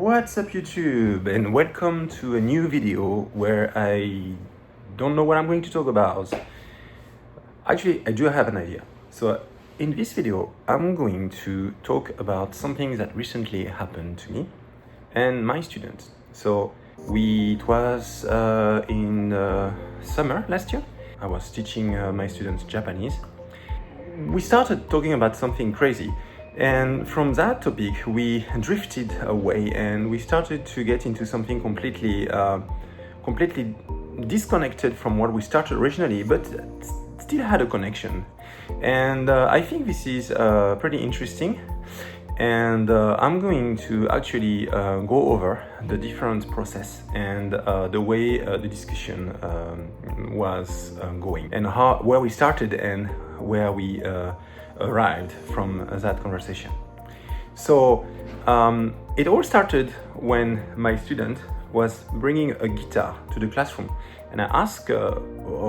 What's up YouTube, and welcome to a new video where I don't know what I'm going to talk about. Actually, I do have an idea. So in this video, I'm going to talk about something that recently happened to me and my students. So it was in summer last year. I was teaching my students Japanese. We started talking about something crazy. And from that topic, we drifted away and we started to get into something completely disconnected from what we started originally, but still had a connection. And I think this is pretty interesting. And I'm going to actually go over the different process and the way the discussion was going, and where we started and where we arrived from that conversation. So it all started when my student was bringing a guitar to the classroom, and I asked her,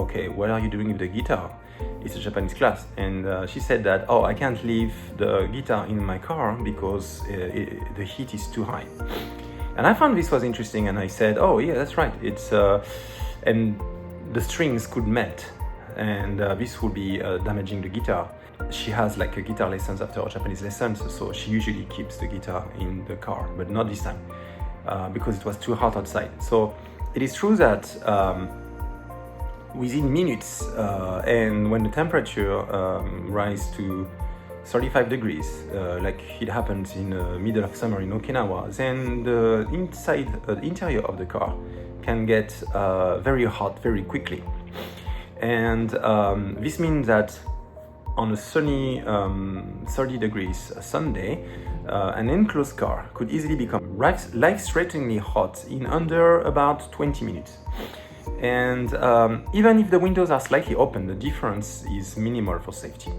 okay, what are you doing with the guitar? It's a Japanese class. And she said that, oh, I can't leave the guitar in my car because the heat is too high. And I found this was interesting, and I said, oh yeah, that's right, it's and the strings could melt, and this would be damaging the guitar. She has like a guitar lessons after Japanese lessons, so she usually keeps the guitar in the car, but not this time because it was too hot outside. So it is true that within minutes, and when the temperature rises to 35 degrees, like it happens in the middle of summer in Okinawa, then the interior of the car can get very hot very quickly. And this means that on a sunny 30 degrees Sunday, an enclosed car could easily become life-threateningly hot in under about 20 minutes. And even if the windows are slightly open, the difference is minimal for safety.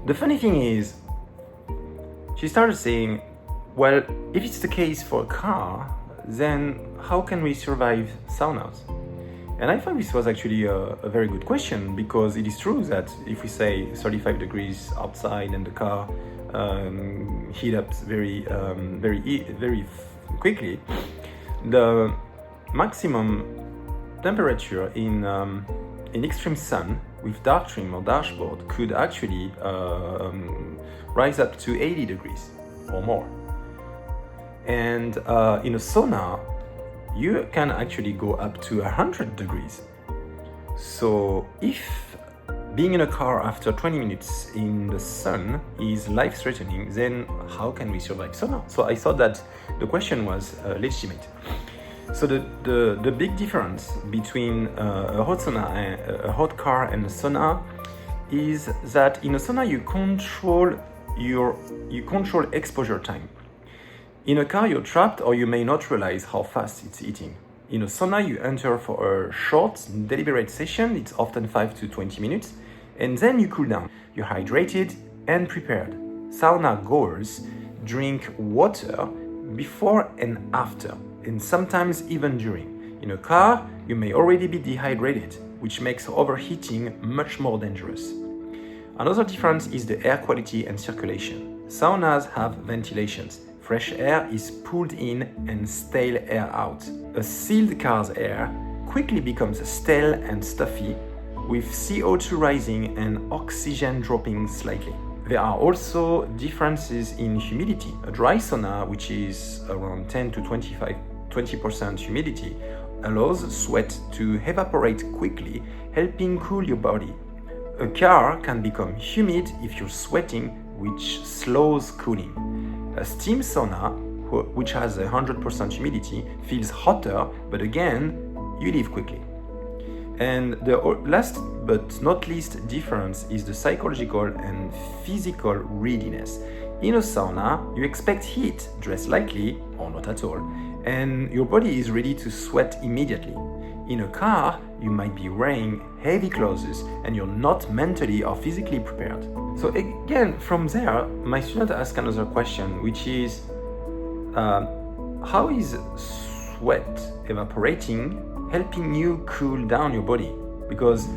The funny thing is, she started saying, well, if it's the case for a car, then how can we survive saunas? And I thought this was actually a very good question, because it is true that if we say 35 degrees outside and the car heat up very quickly, the maximum temperature in extreme sun with dark trim or dashboard could actually rise up to 80 degrees or more. And in a sauna, you can actually go up to 100 degrees. So if being in a car after 20 minutes in the sun is life-threatening, then how can we survive sauna? So I thought that the question was legitimate. So the big difference between a hot sauna and a hot car and a sauna is that in a sauna you control exposure time. In a car, you're trapped, or you may not realize how fast it's heating. In a sauna, you enter for a short, deliberate session. It's often 5 to 20 minutes, and then you cool down. You're hydrated and prepared. Sauna goers drink water before and after, and sometimes even during. In a car, you may already be dehydrated, which makes overheating much more dangerous. Another difference is the air quality and circulation. Saunas have ventilations. Fresh air is pulled in and stale air out. A sealed car's air quickly becomes stale and stuffy, with CO2 rising and oxygen dropping slightly. There are also differences in humidity. A dry sauna, which is around 10 to 20% humidity, allows sweat to evaporate quickly, helping cool your body. A car can become humid if you're sweating, which slows cooling. A steam sauna, which has 100% humidity, feels hotter, but again, you leave quickly. And the last but not least difference is the psychological and physical readiness. In a sauna, you expect heat, dress lightly or not at all, and your body is ready to sweat immediately. In a car, you might be wearing heavy clothes and you're not mentally or physically prepared. So again, from there, my student asked another question, which is, how is sweat evaporating helping you cool down your body? Because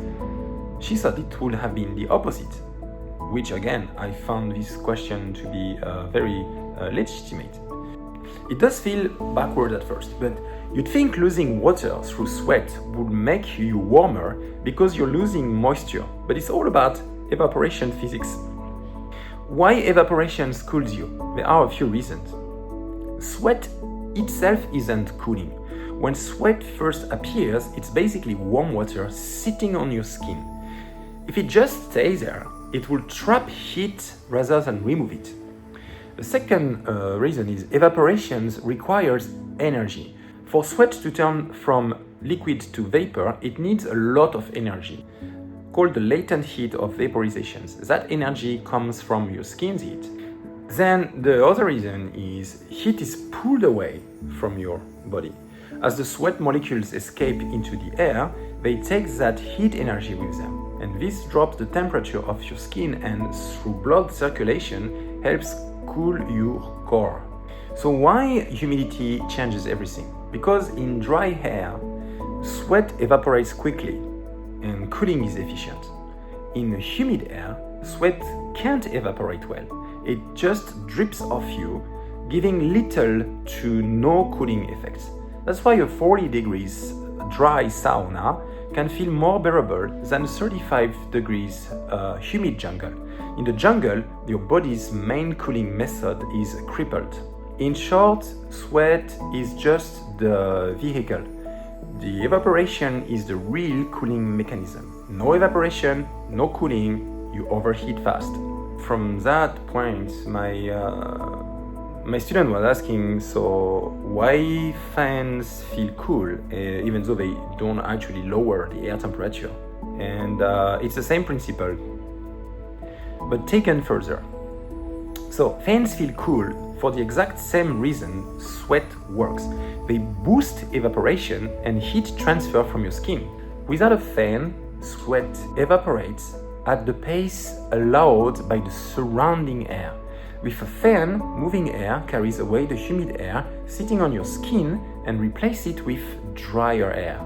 she thought it would have been the opposite, which again, I found this question to be very legitimate. It does feel backward at first, but you'd think losing water through sweat would make you warmer because you're losing moisture, but it's all about evaporation physics. Why evaporation cools you? There are a few reasons. Sweat itself isn't cooling. When sweat first appears, it's basically warm water sitting on your skin. If it just stays there, it will trap heat rather than remove it. The second reason is evaporation requires energy. For sweat to turn from liquid to vapor, it needs a lot of energy, called the latent heat of vaporization. That energy comes from your skin's heat. Then the other reason is heat is pulled away from your body. As the sweat molecules escape into the air, they take that heat energy with them. And this drops the temperature of your skin and through blood circulation helps cool your core. So why humidity changes everything? Because in dry air, sweat evaporates quickly and cooling is efficient. In humid air, sweat can't evaporate well. It just drips off you, giving little to no cooling effects. That's why a 40 degrees dry sauna can feel more bearable than a 35 degrees humid jungle. In the jungle, your body's main cooling method is crippled. In short, sweat is just the vehicle. The evaporation is the real cooling mechanism. No evaporation, no cooling, you overheat fast. From that point, my student was asking, so why fans feel cool even though they don't actually lower the air temperature? And it's the same principle, but taken further. So fans feel cool for the exact same reason sweat works. They boost evaporation and heat transfer from your skin. Without a fan, sweat evaporates at the pace allowed by the surrounding air. With a fan, moving air carries away the humid air sitting on your skin and replaces it with drier air.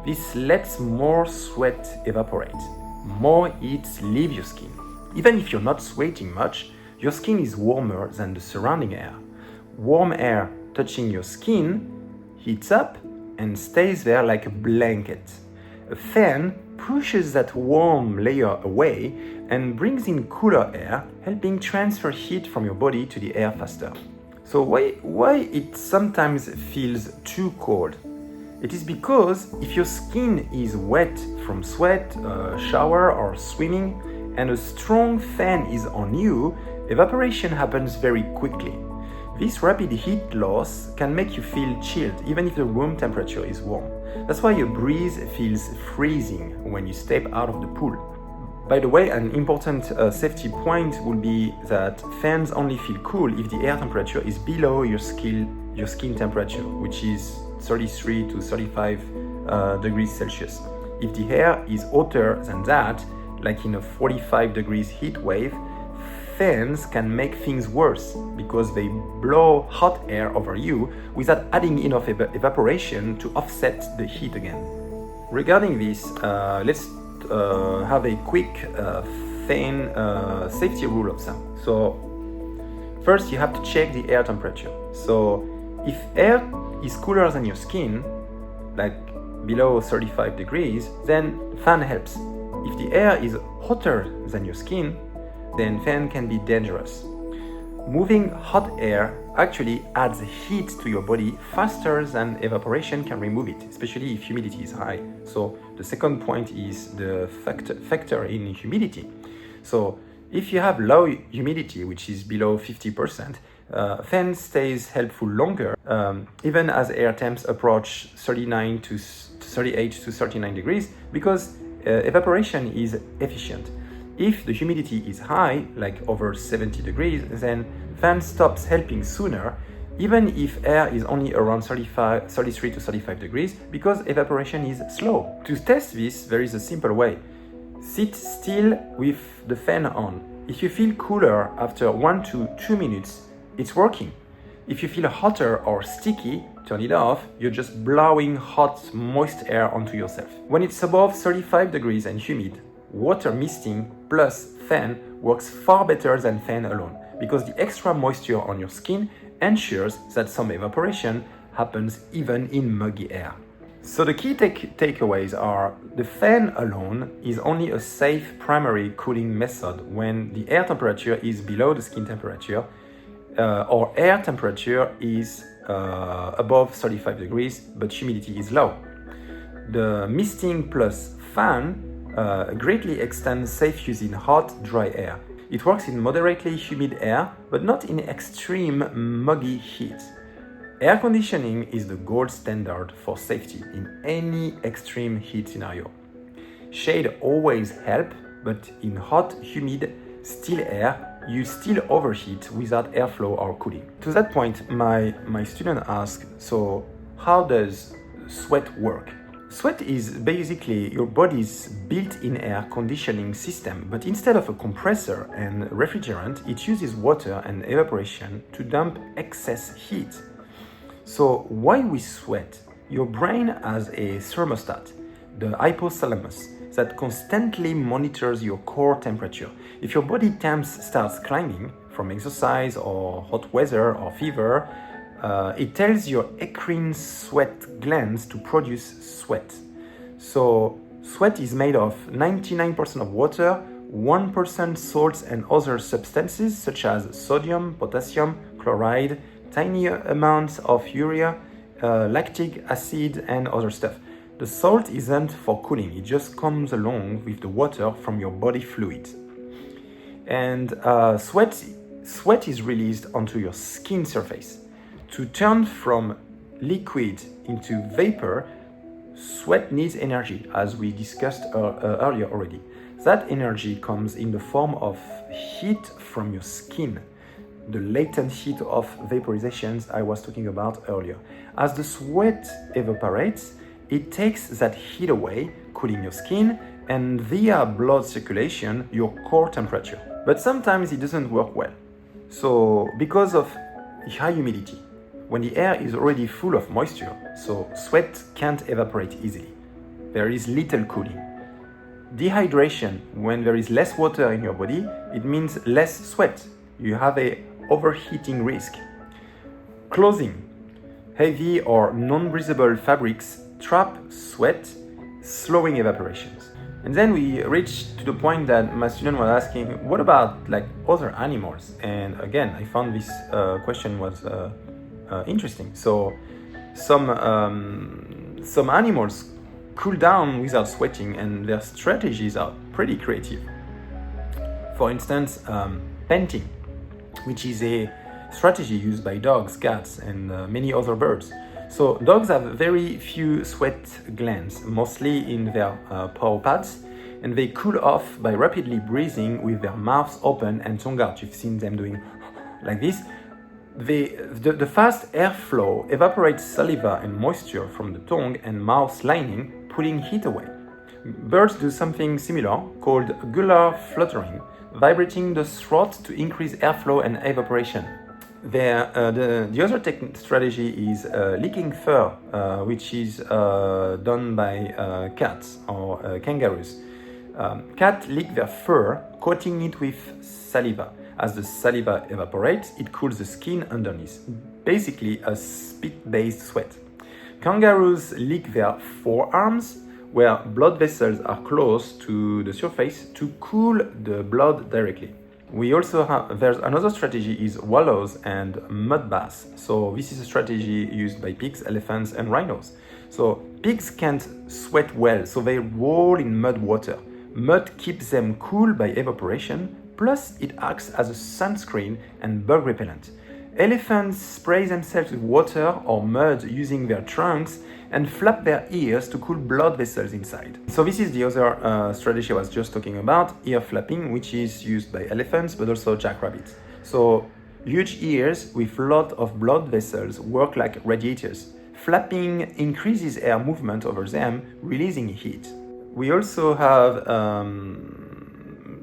This lets more sweat evaporate. More heat leave your skin. Even if you're not sweating much, your skin is warmer than the surrounding air. Warm air touching your skin heats up and stays there like a blanket. A fan pushes that warm layer away and brings in cooler air, helping transfer heat from your body to the air faster. So why it sometimes feels too cold? It is because if your skin is wet from sweat, shower or swimming, and a strong fan is on you, evaporation happens very quickly. This rapid heat loss can make you feel chilled even if the room temperature is warm. That's why a breeze feels freezing when you step out of the pool. By the way, an important safety point would be that fans only feel cool if the air temperature is below your skin temperature, which is 33 to 35 degrees Celsius. If the air is hotter than that, like in a 45 degrees heat wave, fans can make things worse because they blow hot air over you without adding enough evaporation to offset the heat again. Regarding this, let's have a quick fan safety rule of thumb. So first you have to check the air temperature. So if air is cooler than your skin, like below 35 degrees, then fan helps. If the air is hotter than your skin, then fan can be dangerous. Moving hot air actually adds heat to your body faster than evaporation can remove it, especially if humidity is high. So the second point is the factor in humidity. So if you have low humidity, which is below 50%, fan stays helpful longer, even as air temps approach 38 to 39 degrees, because evaporation is efficient. If the humidity is high, like over 70 degrees, then fan stops helping sooner, even if air is only around 33 to 35 degrees, because evaporation is slow. To test this, there is a simple way. Sit still with the fan on. If you feel cooler after 1 to 2 minutes, it's working. If you feel hotter or sticky, turn it off. You're just blowing hot, moist air onto yourself. When it's above 35 degrees and humid, water misting plus fan works far better than fan alone, because the extra moisture on your skin ensures that some evaporation happens even in muggy air. So the key takeaways are the fan alone is only a safe primary cooling method when the air temperature is below the skin temperature or air temperature is above 35 degrees but humidity is low. The misting plus fan greatly extends safe use in hot, dry air. It works in moderately humid air but not in extreme muggy heat. Air conditioning is the gold standard for safety in any extreme heat scenario. Shade always helps, but in hot, humid, still air, you still overheat without airflow or cooling. To that point, my student asked, so how does sweat work? Sweat is basically your body's built-in air conditioning system, but instead of a compressor and refrigerant, it uses water and evaporation to dump excess heat. So why we sweat? Your brain has a thermostat, the hypothalamus, that constantly monitors your core temperature. If your body temp starts climbing from exercise or hot weather or fever, it tells your eccrine sweat glands to produce sweat. So sweat is made of 99% of water, 1% salts and other substances such as sodium, potassium, chloride, tiny amounts of urea, lactic acid and other stuff. The salt isn't for cooling, it just comes along with the water from your body fluid. And sweat is released onto your skin surface. To turn from liquid into vapor, sweat needs energy, as we discussed earlier already. That energy comes in the form of heat from your skin, the latent heat of vaporizations I was talking about earlier. As the sweat evaporates, it takes that heat away, cooling your skin, and via blood circulation, your core temperature. But sometimes it doesn't work well. So, because of high humidity, when the air is already full of moisture, so sweat can't evaporate easily. There is little cooling. Dehydration, when there is less water in your body, it means less sweat. You have a overheating risk. Clothing, heavy or non-breathable fabrics trap sweat, slowing evaporations. And then we reached to the point that my student was asking, what about like other animals? And again, I found this question was interesting. So some animals cool down without sweating, and their strategies are pretty creative. For instance, panting, which is a strategy used by dogs, cats, and many other birds. So dogs have very few sweat glands, mostly in their paw pads, and they cool off by rapidly breathing with their mouths open and tongue out. You've seen them doing like this. The fast airflow evaporates saliva and moisture from the tongue and mouth lining, pulling heat away. Birds do something similar called gular fluttering, vibrating the throat to increase airflow and evaporation. The other strategy is licking fur, which is done by cats or kangaroos. Cats lick their fur, coating it with saliva. As the saliva evaporates, it cools the skin underneath, basically a spit-based sweat. Kangaroos lick their forearms, where blood vessels are close to the surface, to cool the blood directly. We also have, there's another strategy is wallows and mud baths. So this is a strategy used by pigs, elephants and rhinos. So pigs can't sweat well, so they roll in mud water. Mud keeps them cool by evaporation, plus it acts as a sunscreen and bug repellent. Elephants spray themselves with water or mud using their trunks and flap their ears to cool blood vessels inside. So this is the other strategy I was just talking about, ear flapping, which is used by elephants but also jackrabbits. So huge ears with a lot of blood vessels work like radiators. Flapping increases air movement over them, releasing heat. We also have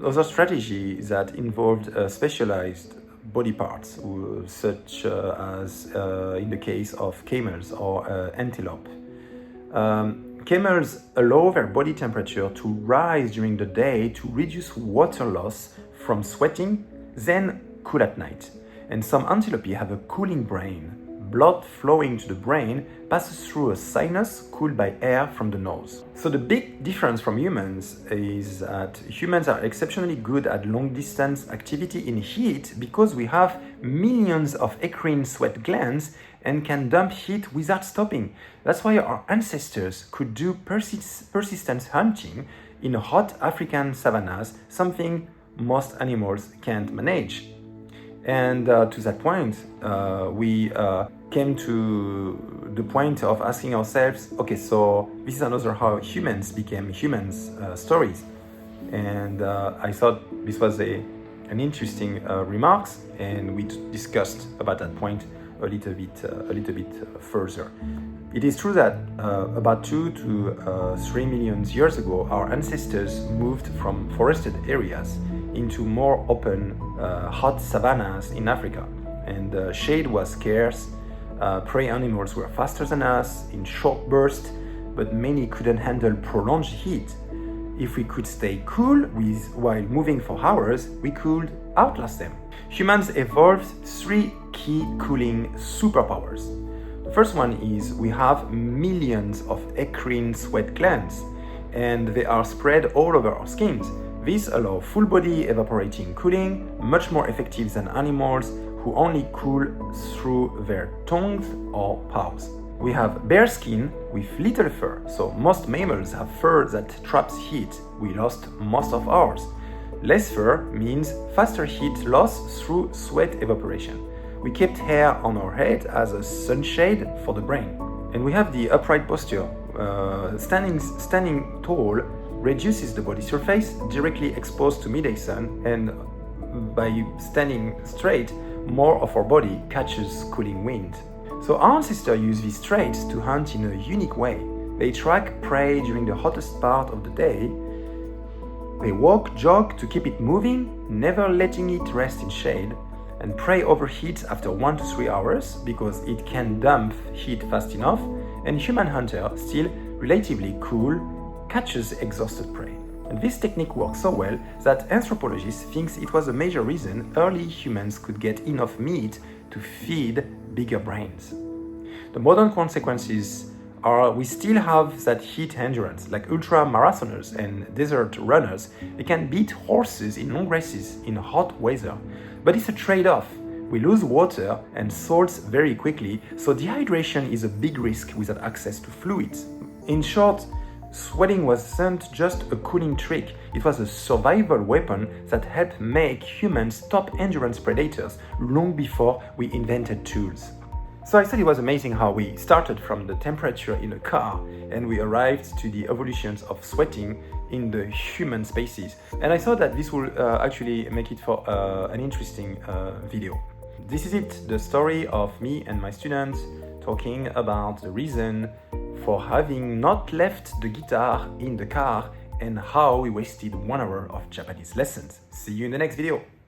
other strategies that involved specialized body parts, such as in the case of camels or antelope. Camels allow their body temperature to rise during the day to reduce water loss from sweating, then cool at night. and some antelope have a cooling brain. Blood flowing to the brain passes through a sinus cooled by air from the nose. So the big difference from humans is that humans are exceptionally good at long-distance activity in heat because we have millions of eccrine sweat glands and can dump heat without stopping. That's why our ancestors could do persistent hunting in hot African savannas, something most animals can't manage. And to that point, we came to the point of asking ourselves, okay, so this is another how humans became humans stories. And I thought this was an interesting remarks, and we discussed about that point a little bit further. It is true that about 2 to 3 million years ago, our ancestors moved from forested areas into more open, hot savannas in Africa. And shade was scarce, prey animals were faster than us in short bursts, but many couldn't handle prolonged heat. If we could stay cool while moving for hours, we could outlast them. Humans evolved 3 key cooling superpowers. The first one is we have millions of eccrine sweat glands, and they are spread all over our skins. This allows full body evaporating cooling, much more effective than animals who only cool through their tongues or paws. We have bare skin with little fur, so most mammals have fur that traps heat. We lost most of ours. Less fur means faster heat loss through sweat evaporation. We kept hair on our head as a sunshade for the brain. And we have the upright posture. Standing tall reduces the body surface directly exposed to midday sun, and by standing straight, more of our body catches cooling wind. So our ancestors use these traits to hunt in a unique way. They track prey during the hottest part of the day. They jog to keep it moving, never letting it rest in shade, and prey overheats after 1 to 3 hours because it can dump heat fast enough, and human hunter, still relatively cool, catches exhausted prey. And this technique works so well that anthropologists think it was a major reason early humans could get enough meat to feed bigger brains. The modern consequences are we still have that heat endurance, like ultra marathoners and desert runners. They can beat horses in long races in hot weather, but it's a trade-off. We lose water and salts very quickly, so dehydration is a big risk without access to fluids. In short, sweating wasn't just a cooling trick, it was a survival weapon that helped make humans top endurance predators long before we invented tools. So I thought it was amazing how we started from the temperature in a car and we arrived to the evolutions of sweating in the human species. And I thought that this will actually make it for an interesting video. This is it, the story of me and my students talking about the reason for having not left the guitar in the car and how we wasted 1 hour of Japanese lessons. See you in the next video.